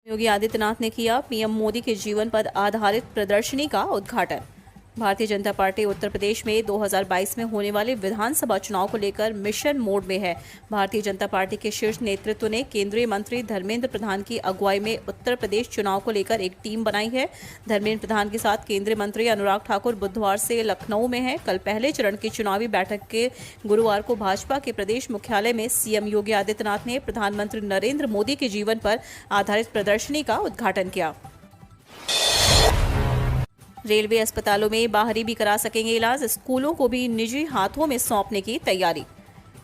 योगी आदित्यनाथ ने किया पीएम मोदी के जीवन पर आधारित प्रदर्शनी का उद्घाटन। भारतीय जनता पार्टी उत्तर प्रदेश में 2022 में होने वाले विधानसभा चुनाव को लेकर मिशन मोड में है। भारतीय जनता पार्टी के शीर्ष नेतृत्व ने केंद्रीय मंत्री धर्मेंद्र प्रधान की अगुवाई में उत्तर प्रदेश चुनाव को लेकर एक टीम बनाई है। धर्मेंद्र प्रधान के साथ केंद्रीय मंत्री अनुराग ठाकुर बुधवार से लखनऊ में है। कल पहले चरण की चुनावी बैठक के गुरुवार को भाजपा के प्रदेश मुख्यालय में सीएम योगी आदित्यनाथ ने प्रधानमंत्री नरेंद्र मोदी के जीवन पर आधारित प्रदर्शनी का उद्घाटन किया। रेलवे अस्पतालों में बाहरी भी करा सकेंगे इलाज, स्कूलों को भी निजी हाथों में सौंपने की तैयारी।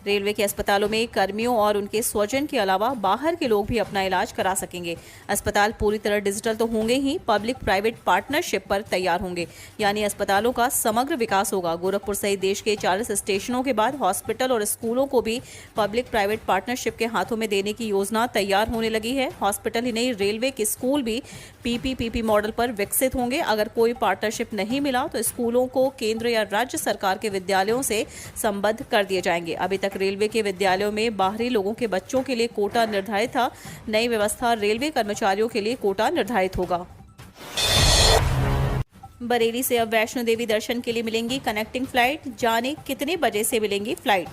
रेलवे के अस्पतालों में कर्मियों और उनके स्वजन के अलावा बाहर के लोग भी अपना इलाज करा सकेंगे। अस्पताल पूरी तरह डिजिटल तो होंगे ही, पब्लिक प्राइवेट पार्टनरशिप पर तैयार होंगे, यानी अस्पतालों का समग्र विकास होगा। गोरखपुर सहित देश के 40 स्टेशनों के बाद हॉस्पिटल और स्कूलों को भी पब्लिक प्राइवेट पार्टनरशिप के हाथों में देने की योजना तैयार होने लगी है। हॉस्पिटल ही नहीं, रेलवे के स्कूल भी पीपीपी मॉडल पर विकसित होंगे। अगर कोई पार्टनरशिप नहीं मिला तो स्कूलों को केंद्र या राज्य सरकार के विद्यालयों से संबद्ध कर दिए जाएंगे। अभी तक रेलवे के विद्यालयों में बाहरी लोगों के बच्चों के लिए कोटा निर्धारित था। नई व्यवस्था रेलवे कर्मचारियों के लिए कोटा निर्धारित होगा। बरेली से अब वैष्णो देवी दर्शन के लिए मिलेंगी कनेक्टिंग फ्लाइट, जाने कितने बजे से मिलेंगी फ्लाइट।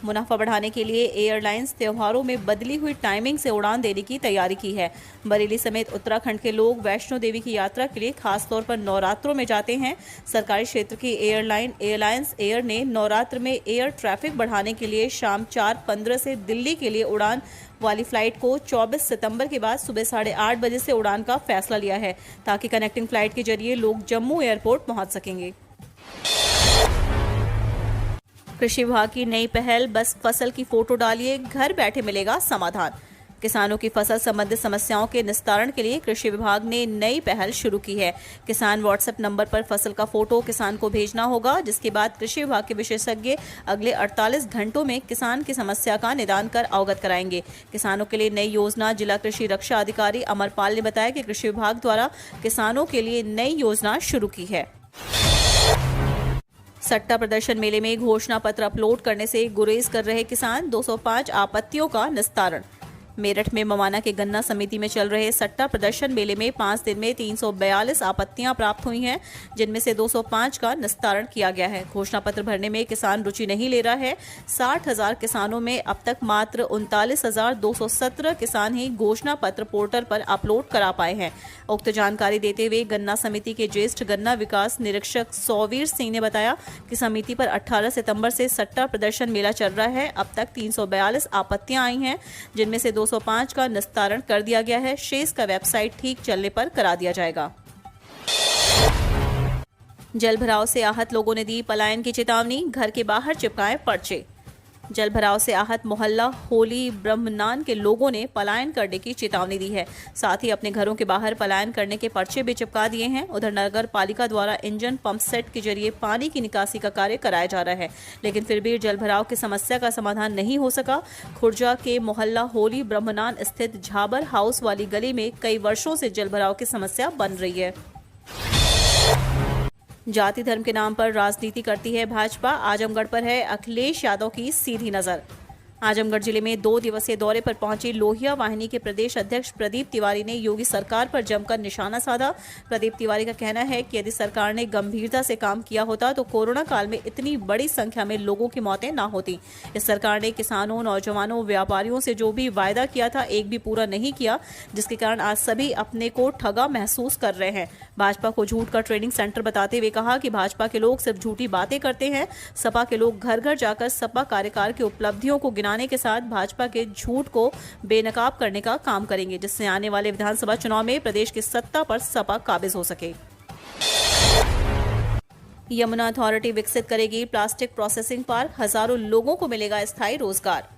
मुनाफा बढ़ाने के लिए एयरलाइंस त्योहारों में बदली हुई टाइमिंग से उड़ान देने की तैयारी की है। बरेली समेत उत्तराखंड के लोग वैष्णो देवी की यात्रा के लिए खासतौर पर नवरात्रों में जाते हैं। सरकारी क्षेत्र की एयरलाइन एयरलाइंस एयर ने नवरात्र में एयर ट्रैफिक बढ़ाने के लिए शाम 4:15 से दिल्ली के लिए उड़ान वाली फ्लाइट को 24 सितंबर के बाद सुबह 8:30 बजे से उड़ान का फैसला लिया है, ताकि कनेक्टिंग फ्लाइट के जरिए लोग जम्मू एयरपोर्ट पहुंच सकेंगे। कृषि विभाग की नई पहल, बस फसल की फोटो डालिए, घर बैठे मिलेगा समाधान। किसानों की फसल संबंधित समस्याओं के निस्तारण के लिए कृषि विभाग ने नई पहल शुरू की है। किसान व्हाट्सएप नंबर पर फसल का फोटो किसान को भेजना होगा, जिसके बाद कृषि विभाग के विशेषज्ञ अगले 48 घंटों में किसान की समस्या का निदान कर अवगत कराएंगे। किसानों के लिए नई योजना। जिला कृषि रक्षा अधिकारी अमरपाल ने बताया कि कृषि विभाग द्वारा किसानों के लिए नई योजना शुरू की है। सट्टा प्रदर्शन मेले में घोषणा पत्र अपलोड करने से गुरेज कर रहे किसान, 205 आपत्तियों का निस्तारण। मेरठ में मवाना के गन्ना समिति में चल रहे सट्टा प्रदर्शन मेले में 5 दिन में 342 आपत्तियां प्राप्त हुई हैं, जिनमें से 205 का निस्तारण किया गया है। घोषणा पत्र भरने में किसान रुचि नहीं ले रहा है। 60,000 किसानों में अब तक मात्र 39,217 किसान ही घोषणा पत्र पोर्टल पर अपलोड करा पाए हैं। उक्त जानकारी देते हुए गन्ना समिति के ज्येष्ठ गन्ना विकास निरीक्षक सौवीर सिंह ने बताया कि समिति पर 18 सितंबर से सट्टा प्रदर्शन मेला चल रहा है। अब तक 342 आपत्तियां आई हैं, जिनमें से 205 का निस्तारण कर दिया गया है। शेष का वेबसाइट ठीक चलने पर करा दिया जाएगा। जलभराव से आहत लोगों ने दी पलायन की चेतावनी, घर के बाहर चिपकाएं पर्चे। जलभराव से आहत मोहल्ला होली ब्रह्मनान के लोगों ने पलायन करने की चेतावनी दी है। साथ ही अपने घरों के बाहर पलायन करने के पर्चे भी चिपका दिए हैं। उधर नगर पालिका द्वारा इंजन पंप सेट के जरिए पानी की निकासी का कार्य कराया जा रहा है, लेकिन फिर भी जलभराव की समस्या का समाधान नहीं हो सका। खुर्जा के मोहल्ला होली ब्रह्मनान स्थित झाबर हाउस वाली गली में कई वर्षों से जलभराव की समस्या बन रही है। जाति धर्म के नाम पर राजनीति करती है भाजपा, आजमगढ़ पर है अखिलेश यादव की सीधी नजर। आजमगढ़ जिले में 2 दिवसीय दौरे पर पहुंची लोहिया वाहिनी के प्रदेश अध्यक्ष प्रदीप तिवारी ने योगी सरकार पर जमकर निशाना साधा। प्रदीप तिवारी का कहना है कि यदि सरकार ने गंभीरता से काम किया होता तो कोरोना काल में इतनी बड़ी संख्या में लोगों की मौतें ना होती। इस सरकार ने किसानों, नौजवानों, व्यापारियों से जो भी वायदा किया था एक भी पूरा नहीं किया, जिसके कारण आज सभी अपने को ठगा महसूस कर रहे हैं। भाजपा को झूठ का ट्रेनिंग सेंटर बताते हुए कहा कि भाजपा के लोग सिर्फ झूठी बातें करते हैं। सपा के लोग घर घर जाकर सपा कार्यकाल की उपलब्धियों को गिनाने के साथ भाजपा के झूठ को बेनकाब करने का काम करेंगे, जिससे आने वाले विधानसभा चुनाव में प्रदेश की सत्ता पर सपा काबिज हो सके। यमुना अथॉरिटी विकसित करेगी प्लास्टिक प्रोसेसिंग पार्क, हजारों लोगों को मिलेगा स्थायी रोजगार।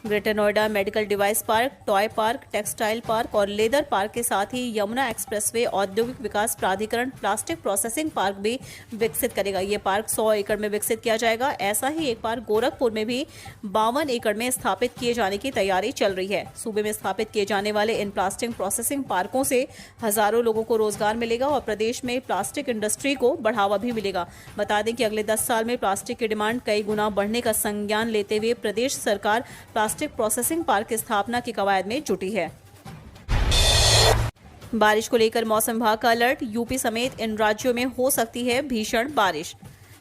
Greater Noida medical device park, toy park, textile park और लेदर पार्क के साथ ही यमुना एक्सप्रेसवे औद्योगिक विकास प्राधिकरण प्लास्टिक प्रोसेसिंग पार्क भी विकसित करेगा। ये पार्क 100 एकड़ में विकसित किया जाएगा। ऐसा ही एक पार्क गोरखपुर में भी 52 एकड़ में स्थापित किए जाने की तैयारी चल रही है। सूबे में स्थापित किए जाने वाले इन प्लास्टिक प्रोसेसिंग पार्कों से हजारों लोगों को रोजगार मिलेगा और प्रदेश में प्लास्टिक इंडस्ट्री को बढ़ावा भी मिलेगा। बता दें कि अगले 10 साल में प्लास्टिक की डिमांड कई गुना बढ़ने का संज्ञान लेते हुए प्रदेश सरकार प्लास्टिक प्रोसेसिंग पार्क की स्थापना की कवायद में जुटी है। बारिश को लेकर मौसम विभाग का अलर्ट, यूपी समेत इन राज्यों में हो सकती है भीषण बारिश।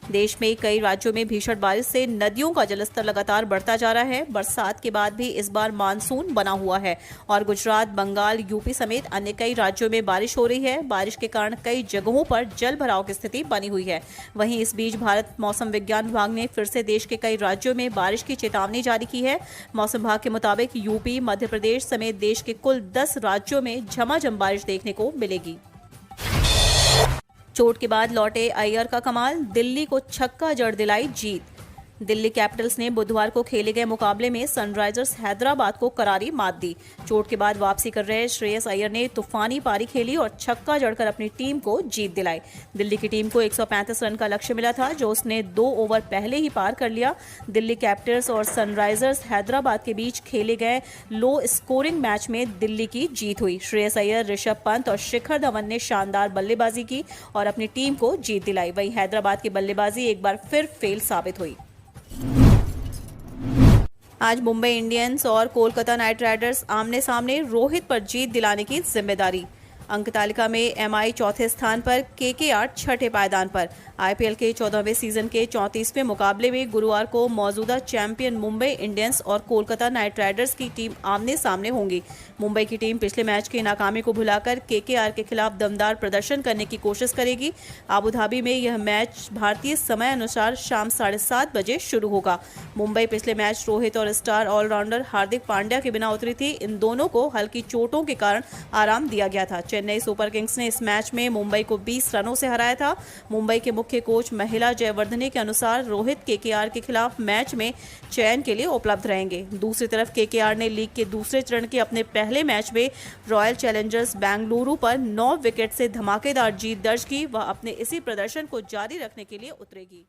देश में कई राज्यों में भीषण बारिश से नदियों का जलस्तर लगातार बढ़ता जा रहा है। बरसात के बाद भी इस बार मानसून बना हुआ है और गुजरात, बंगाल, यूपी समेत अन्य कई राज्यों में बारिश हो रही है। बारिश के कारण कई जगहों पर जल भराव की स्थिति बनी हुई है। वहीं इस बीच भारत मौसम विज्ञान विभाग ने फिर से देश के कई राज्यों में बारिश की चेतावनी जारी की है। मौसम विभाग के मुताबिक यूपी, मध्य प्रदेश समेत देश के कुल 10 राज्यों में झमाझम बारिश देखने को मिलेगी। चोट के बाद लौटे अय्यर का कमाल, दिल्ली को छक्का जड़ दिलाई जीत। दिल्ली कैपिटल्स ने बुधवार को खेले गए मुकाबले में सनराइजर्स हैदराबाद को करारी मात दी। चोट के बाद वापसी कर रहे श्रेयस अय्यर ने तूफानी पारी खेली और छक्का जड़कर अपनी टीम को जीत दिलाई। दिल्ली की टीम को 135 रन का लक्ष्य मिला था, जो उसने 2 ओवर पहले ही पार कर लिया। दिल्ली कैपिटल्स और सनराइजर्स हैदराबाद के बीच खेले गए लो स्कोरिंग मैच में दिल्ली की जीत हुई। श्रेयस अय्यर, ऋषभ पंत और शिखर धवन ने शानदार बल्लेबाजी की और अपनी टीम को जीत दिलाई। वहीं हैदराबाद की बल्लेबाजी एक बार फिर फेल साबित हुई। आज मुंबई इंडियंस और कोलकाता नाइट राइडर्स आमने सामने, रोहित पर जीत दिलाने की जिम्मेदारी। अंक तालिका में एमआई चौथे स्थान पर, केकेआर छठे पायदान पर। आईपीएल के 14वें सीजन के 34वें मुकाबले में गुरुवार को मौजूदा चैंपियन मुंबई इंडियंस और कोलकाता नाइट राइडर्स की टीम आमने सामने होंगी। मुंबई की टीम पिछले मैच की नाकामी को भुलाकर केकेआर के खिलाफ दमदार प्रदर्शन करने की कोशिश करेगी। आबू धाबी में यह मैच भारतीय समय अनुसार शाम 7:30 बजे शुरू होगा। मुंबई पिछले मैच रोहित और स्टार ऑलराउंडर हार्दिक पांड्या के बिना उतरी थी। इन दोनों को हल्की चोटों के कारण आराम दिया गया था। चेन्नई सुपर किंग्स ने इस मैच में मुंबई को 20 रनों से हराया था। मुंबई के मुख्य कोच महिला जयवर्धने के अनुसार रोहित केकेआर के खिलाफ मैच में चयन के लिए उपलब्ध रहेंगे। दूसरी तरफ केकेआर ने लीग के दूसरे चरण के अपने पहले मैच में रॉयल चैलेंजर्स बेंगलुरु पर 9 विकेट से धमाकेदार जीत दर्ज की। वह अपने इसी प्रदर्शन को जारी रखने के लिए उतरेगी।